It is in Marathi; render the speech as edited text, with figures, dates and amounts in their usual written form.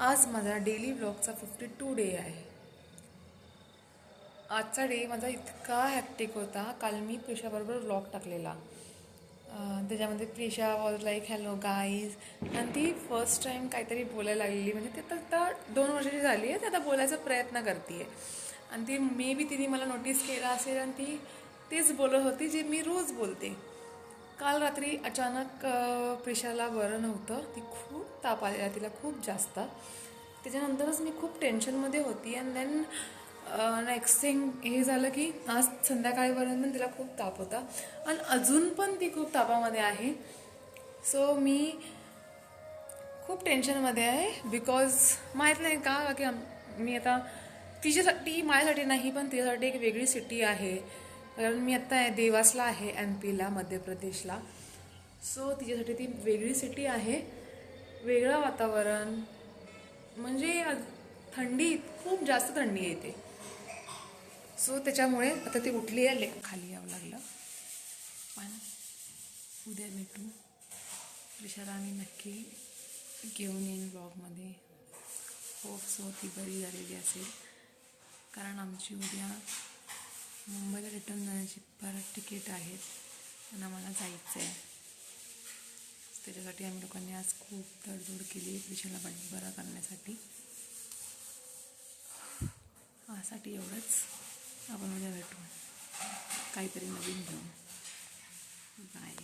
आज माझा डेली ब्लॉगचा 52 डे आहे. आजचा डे माझा इतका हॅक्टिक होता. काल मी प्रिशाबरोबर व्लॉग टाकलेला. त्याच्यामध्ये Prisha was like hello guys, आणि ती फर्स्ट टाईम काहीतरी बोलायला लागलेली. म्हणजे ती आता 2 वर्षाची झाली आहे, ती आता बोलायचा प्रयत्न करते आहे. आणि ती मे बी तिने मला नोटीस केलं असेल आणि ती तेच बोलत होती जे मी रोज बोलते. काल रात्री अचानक प्रिशाला बरं नव्हतं. ती खूप ताप आलेला तिला, खूप जास्त. त्याच्यानंतरच मी खूप टेन्शनमध्ये होती. अँड देन नेक्स्ट थिंग हे झालं की आज संध्याकाळपर्यंत पण तिला खूप ताप होता आणि अजून पण ती खूप तापामध्ये आहे. सो मी खूप टेन्शनमध्ये आहे. बिकॉज माहीत नाही का की मी आता तिच्यासाठी, माझ्यासाठी नाही पण तिच्यासाठी एक वेगळी सिटी आहे. कारण मी आत्ता देवासला आहे, MP ला, मध्य प्रदेशला. सो तिच्यासाठी ती वेगळी सिटी आहे, वेगळं वातावरण. म्हणजे थंडी, खूप जास्त थंडी येते. सो त्याच्यामुळे आता ती उठली आहे, खाली यावं लागलं. पण उद्या भेटू. प्रिशाला आम्ही नक्की घेऊन येईन ब्लॉगमध्ये. होप सो ती बरी झालेली असेल. कारण आमची उद्या मुंबईला रिटर्न जाण्याची परत तिकीट आहेत आणि आम्हाला जायचं आहे. त्याच्यासाठी आम्ही लोकांनी आज खूप तडजोड केली प्रिशाला बरं करण्यासाठी. आजसाठी एवढंच. आपण उद्या भेटू काहीतरी नवीन घेऊन. बाय.